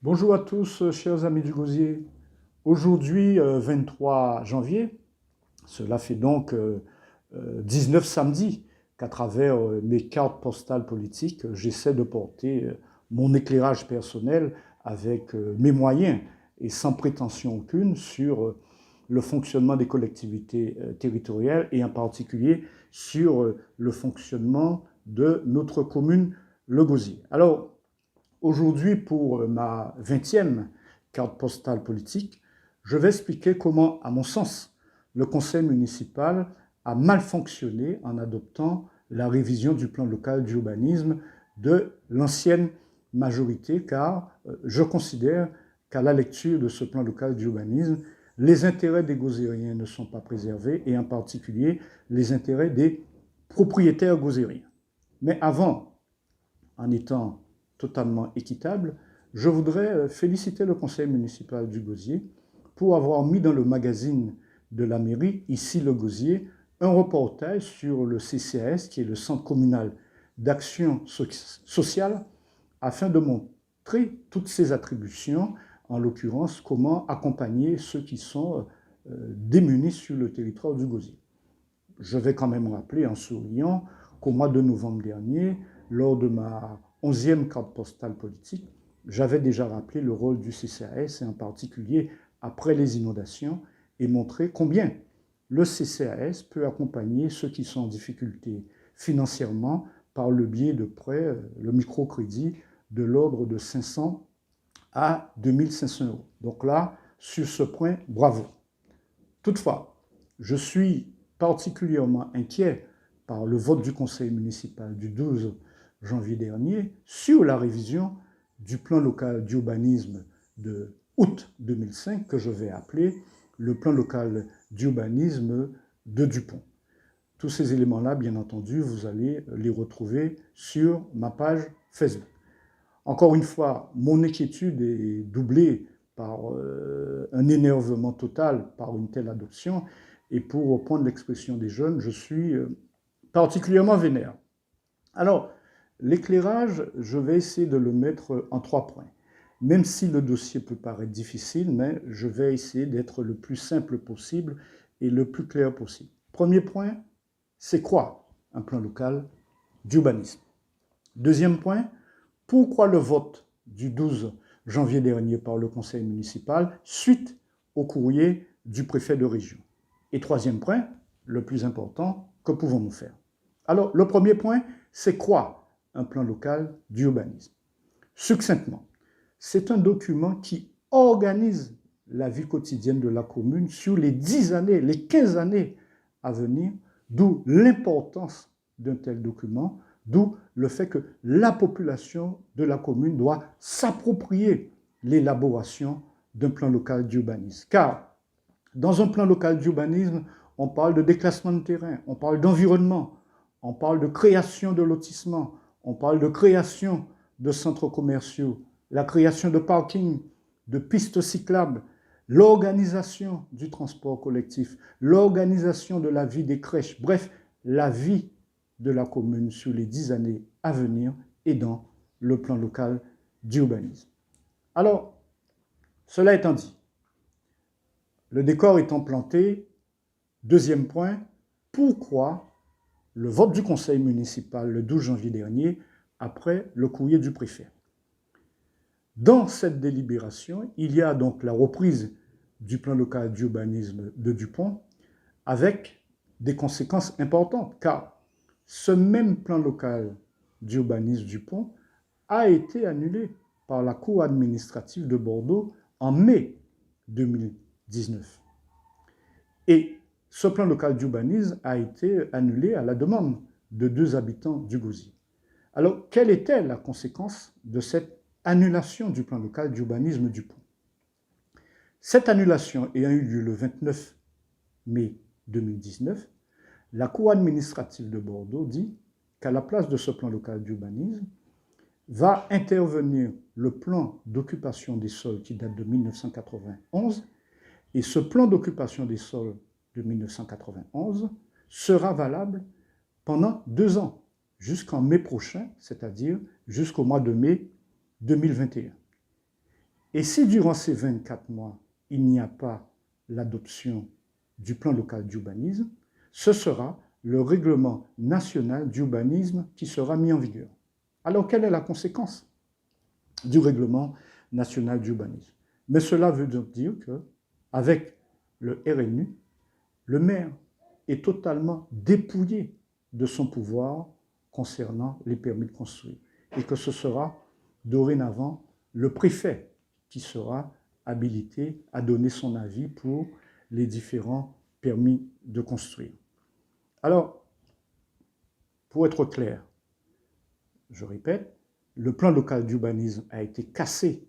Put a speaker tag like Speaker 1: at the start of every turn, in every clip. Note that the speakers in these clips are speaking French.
Speaker 1: Bonjour à tous, chers amis du gosier. Aujourd'hui, 23 janvier, cela fait donc 19 samedis qu'à travers mes cartes postales politiques, j'essaie de porter mon éclairage personnel avec mes moyens et sans prétention aucune sur le fonctionnement des collectivités territoriales et en particulier sur le fonctionnement de notre commune, le Gosier. Alors, aujourd'hui, pour ma 20e carte postale politique, je vais expliquer comment, à mon sens, le conseil municipal a mal fonctionné en adoptant la révision du plan local d'urbanisme de l'ancienne majorité, car je considère qu'à la lecture de ce plan local d'urbanisme, les intérêts des gozériens ne sont pas préservés, et en particulier les intérêts des propriétaires gozériens. Mais avant, en étant totalement équitable, je voudrais féliciter le conseil municipal du Gosier pour avoir mis dans le magazine de la mairie, ici le Gosier, un reportage sur le CCAS, qui est le Centre communal d'action sociale, afin de montrer toutes ses attributions, en l'occurrence comment accompagner ceux qui sont démunis sur le territoire du Gosier. Je vais quand même rappeler en souriant qu'au mois de novembre dernier, lors de ma 11e carte postale politique, j'avais déjà rappelé le rôle du CCAS, et en particulier après les inondations, et montré combien le CCAS peut accompagner ceux qui sont en difficulté financièrement par le biais de prêts, le microcrédit, de l'ordre de 500 à 2500 euros. Donc là, sur ce point, bravo. Toutefois, je suis particulièrement inquiet par le vote du conseil municipal du 12 janvier dernier sur la révision du plan local d'urbanisme de août 2005, que je vais appeler le plan local d'urbanisme de Dupont. Tous ces éléments-là, bien entendu, vous allez les retrouver sur ma page Facebook. Encore une fois, mon inquiétude est doublée par un énervement total par une telle adoption. Et pour reprendre l'expression des jeunes, je suis particulièrement vénère. Alors, l'éclairage, je vais essayer de le mettre en 3 points. Même si le dossier peut paraître difficile, mais je vais essayer d'être le plus simple possible et le plus clair possible. Premier point, c'est quoi un plan local d'urbanisme? Deuxième point, pourquoi le vote du 12 janvier dernier par le conseil municipal suite au courrier du préfet de région? Et troisième point, le plus important, que pouvons-nous faire? Alors, le premier point, c'est quoi un plan local d'urbanisme? Succinctement, c'est un document qui organise la vie quotidienne de la commune sur les 10 années, les 15 années à venir, d'où l'importance d'un tel document, d'où le fait que la population de la commune doit s'approprier l'élaboration d'un plan local d'urbanisme. Car dans un plan local d'urbanisme, on parle de déclassement de terrain, on parle d'environnement, on parle de création de lotissements, on parle de création de centres commerciaux, la création de parkings, de pistes cyclables, l'organisation du transport collectif, l'organisation de la vie des crèches, bref, la vie de la commune sur les 10 années à venir et dans le plan local d'urbanisme. Alors, cela étant dit, le décor étant planté, deuxième point, pourquoi le vote du conseil municipal le 12 janvier dernier après le courrier du préfet? Dans cette délibération, il y a donc la reprise du plan local d'urbanisme de Dupont avec des conséquences importantes, car ce même plan local d'urbanisme Dupont a été annulé par la Cour administrative de Bordeaux en mai 2019. Et ce plan local d'urbanisme a été annulé à la demande de 2 habitants du Gosier. Alors, quelle était la conséquence de cette annulation du plan local d'urbanisme Dupont? Cette annulation ayant eu lieu le 29 mai 2019, la Cour administrative de Bordeaux dit qu'à la place de ce plan local d'urbanisme, va intervenir le plan d'occupation des sols qui date de 1991, et ce plan d'occupation des sols de 1991 sera valable pendant 2 ans, jusqu'en mai prochain, c'est-à-dire jusqu'au mois de mai 2021. Et si durant ces 24 mois, il n'y a pas l'adoption du plan local d'urbanisme, ce sera le règlement national d'urbanisme qui sera mis en vigueur. Alors, quelle est la conséquence du règlement national d'urbanisme? Mais cela veut donc dire qu'avec le RNU, le maire est totalement dépouillé de son pouvoir concernant les permis de construire et que ce sera dorénavant le préfet qui sera habilité à donner son avis pour les différents permis de construire. Alors, pour être clair, je répète, le plan local d'urbanisme a été cassé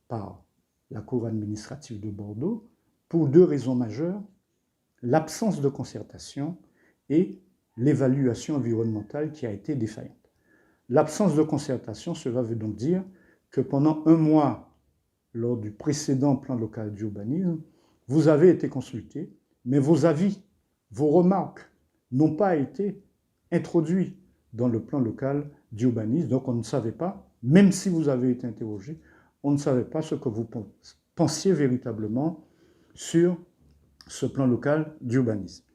Speaker 1: par la Cour administrative de Bordeaux pour deux raisons majeures: l'absence de concertation et l'évaluation environnementale qui a été défaillante. L'absence de concertation, cela veut donc dire que pendant un mois, lors du précédent plan local d'urbanisme, vous avez été consulté, mais vos avis, vos remarques n'ont pas été introduits dans le plan local d'urbanisme. Donc on ne savait pas, même si vous avez été interrogé, on ne savait pas ce que vous pensiez véritablement sur ce plan local d'urbanisme.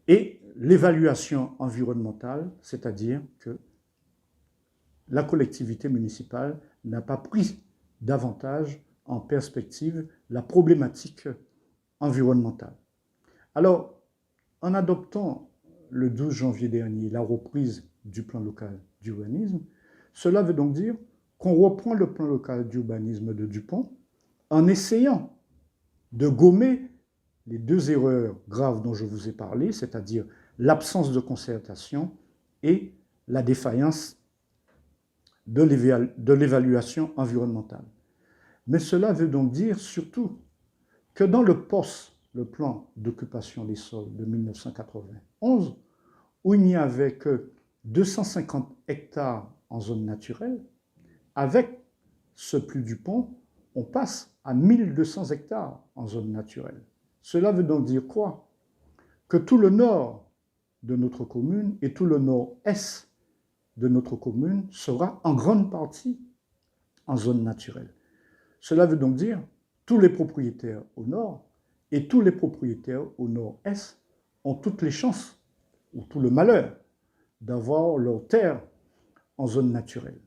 Speaker 1: Et l'évaluation environnementale, c'est-à-dire que la collectivité municipale n'a pas pris davantage en perspective la problématique environnementale. Alors, en adoptant le 12 janvier dernier la reprise du plan local d'urbanisme, cela veut donc dire qu'on reprend le plan local d'urbanisme de Dupont en essayant de gommer les deux erreurs graves dont je vous ai parlé, c'est-à-dire l'absence de concertation et la défaillance de l'évaluation environnementale. Mais cela veut donc dire surtout que dans le POS, le plan d'occupation des sols de 1991, où il n'y avait que 250 hectares en zone naturelle, avec ce plan Dupont, on passe à 1200 hectares en zone naturelle. Cela veut donc dire quoi? Que tout le nord de notre commune et tout le nord-est de notre commune sera en grande partie en zone naturelle. Cela veut donc dire que tous les propriétaires au nord et tous les propriétaires au nord-est ont toutes les chances ou tout le malheur d'avoir leur terre en zone naturelle.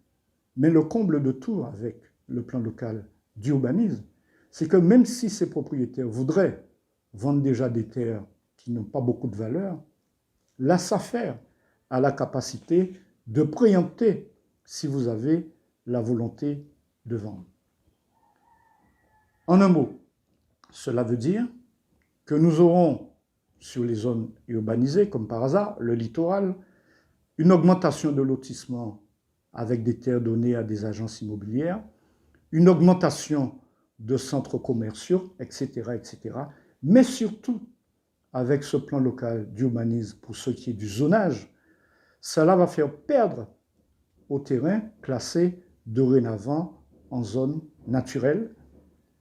Speaker 1: Mais le comble de tout avec le plan local d'urbanisme, c'est que même si ces propriétaires voudraient vendre déjà des terres qui n'ont pas beaucoup de valeur, la SAFER a la capacité de préempter si vous avez la volonté de vendre. En un mot, cela veut dire que nous aurons sur les zones urbanisées, comme par hasard, le littoral, une augmentation de lotissement avec des terres données à des agences immobilières, une augmentation de centres commerciaux, etc., etc. Mais surtout, avec ce plan local d'urbanisme pour ce qui est du zonage, cela va faire perdre au terrain classé dorénavant en zone naturelle.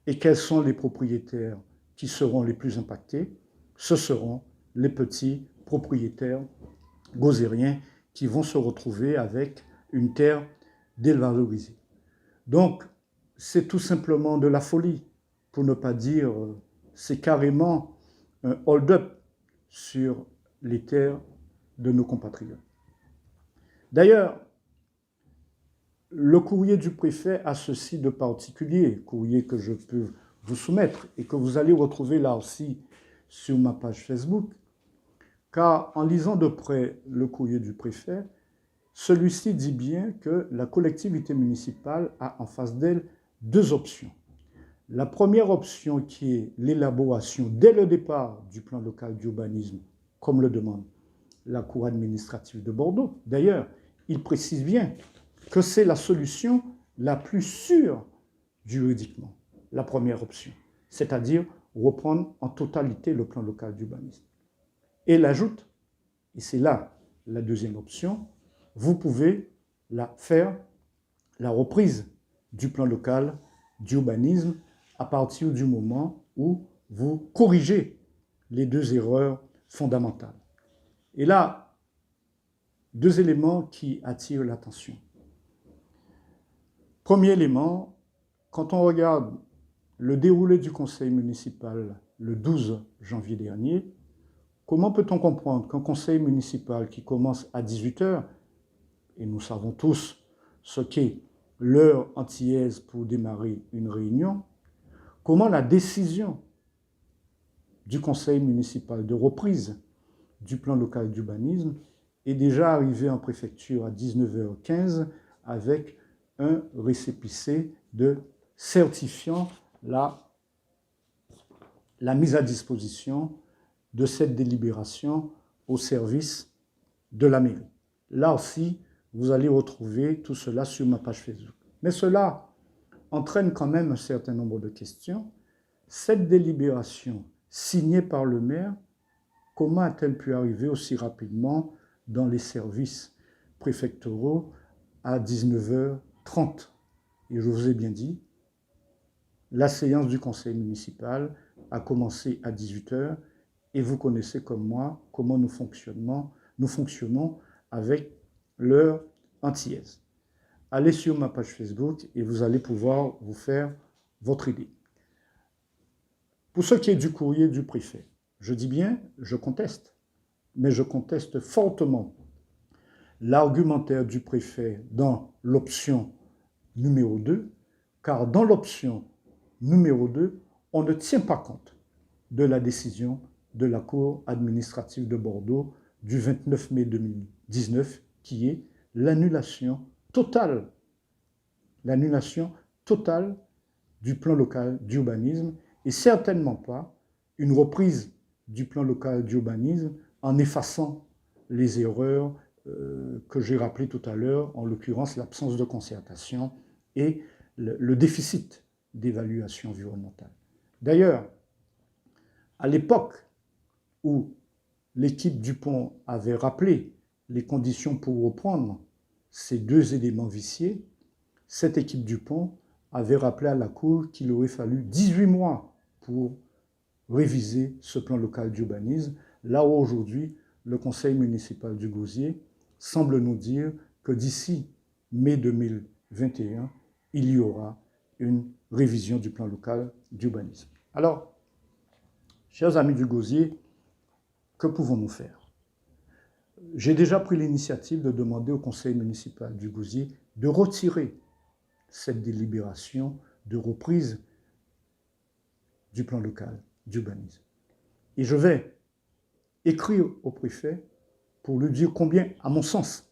Speaker 1: Et quels sont les propriétaires qui seront les plus impactés? Ce seront les petits propriétaires gozériens qui vont se retrouver avec une terre dévalorisée. Donc, c'est tout simplement de la folie, pour ne pas dire, c'est carrément un hold-up sur les terres de nos compatriotes. D'ailleurs, le courrier du préfet a ceci de particulier, courrier que je peux vous soumettre et que vous allez retrouver là aussi sur ma page Facebook, car en lisant de près le courrier du préfet, celui-ci dit bien que la collectivité municipale a en face d'elle deux options. La première option qui est l'élaboration dès le départ du plan local d'urbanisme, comme le demande la Cour administrative de Bordeaux. D'ailleurs, il précise bien que c'est la solution la plus sûre juridiquement, la première option, c'est-à-dire reprendre en totalité le plan local d'urbanisme. Et il ajoute, et c'est là la deuxième option, vous pouvez faire la reprise du plan local d'urbanisme à partir du moment où vous corrigez les deux erreurs fondamentales. Et là, deux éléments qui attirent l'attention. Premier élément, quand on regarde le déroulé du conseil municipal le 12 janvier dernier, comment peut-on comprendre qu'un conseil municipal qui commence à 18 h, et nous savons tous ce qu'est l'heure antillaise pour démarrer une réunion, comment la décision du conseil municipal de reprise du plan local d'urbanisme est déjà arrivée en préfecture à 19h15 avec un récépissé de certifiant la mise à disposition de cette délibération au service de la mairie. Là aussi, vous allez retrouver tout cela sur ma page Facebook. Mais cela entraîne quand même un certain nombre de questions. Cette délibération signée par le maire, comment a-t-elle pu arriver aussi rapidement dans les services préfectoraux à 19h30? Et je vous ai bien dit, la séance du conseil municipal a commencé à 18 h et vous connaissez comme moi comment nous fonctionnons avec l'heure antillaise. Allez sur ma page Facebook et vous allez pouvoir vous faire votre idée. Pour ce qui est du courrier du préfet, je dis bien, je conteste, mais je conteste fortement l'argumentaire du préfet dans l'option numéro 2, car dans l'option numéro 2, on ne tient pas compte de la décision de la Cour administrative de Bordeaux du 29 mai 2019, qui est l'annulation totale du plan local d'urbanisme et certainement pas une reprise du plan local d'urbanisme en effaçant les erreurs que j'ai rappelées tout à l'heure, en l'occurrence l'absence de concertation et le déficit d'évaluation environnementale. D'ailleurs, à l'époque où l'équipe Dupont avait rappelé les conditions pour reprendre ces deux éléments viciés, cette équipe Dupont avait rappelé à la Cour qu'il aurait fallu 18 mois pour réviser ce plan local d'urbanisme, là où aujourd'hui, le conseil municipal du Gosier semble nous dire que d'ici mai 2021, il y aura une révision du plan local d'urbanisme. Alors, chers amis du Gosier, que pouvons-nous faire? J'ai déjà pris l'initiative de demander au conseil municipal du Gosier de retirer cette délibération de reprise du plan local d'urbanisme. Et je vais écrire au préfet pour lui dire combien, à mon sens,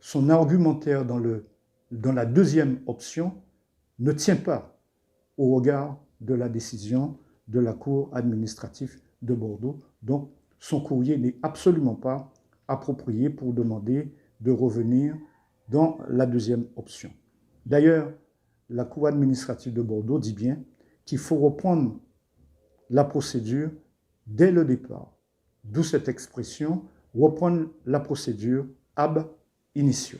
Speaker 1: son argumentaire dans la deuxième option ne tient pas au regard de la décision de la Cour administrative de Bordeaux. Donc, son courrier n'est absolument pas approprié pour demander de revenir dans la deuxième option. D'ailleurs, la Cour administrative de Bordeaux dit bien qu'il faut reprendre la procédure dès le départ. D'où cette expression, reprendre la procédure ab initio.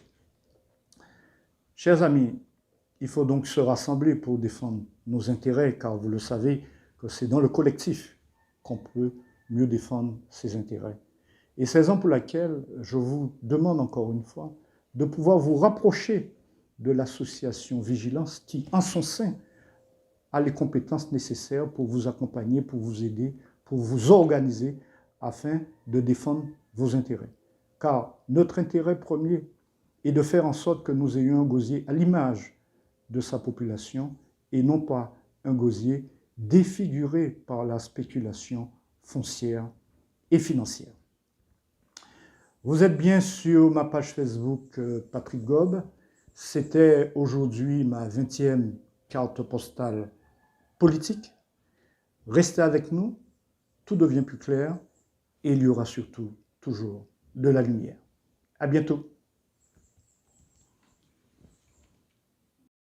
Speaker 1: Chers amis, il faut donc se rassembler pour défendre nos intérêts, car vous le savez que c'est dans le collectif qu'on peut mieux défendre ses intérêts. Et c'est la raison pour laquelle je vous demande encore une fois de pouvoir vous rapprocher de l'association Vigilance qui, en son sein, a les compétences nécessaires pour vous accompagner, pour vous aider, pour vous organiser afin de défendre vos intérêts. Car notre intérêt premier est de faire en sorte que nous ayons un Gosier à l'image de sa population et non pas un Gosier défiguré par la spéculation foncière et financière. Vous êtes bien sur ma page Facebook Patrick Gobe. C'était aujourd'hui ma 20e carte postale politique. Restez avec nous, tout devient plus clair et il y aura surtout toujours de la lumière. À bientôt.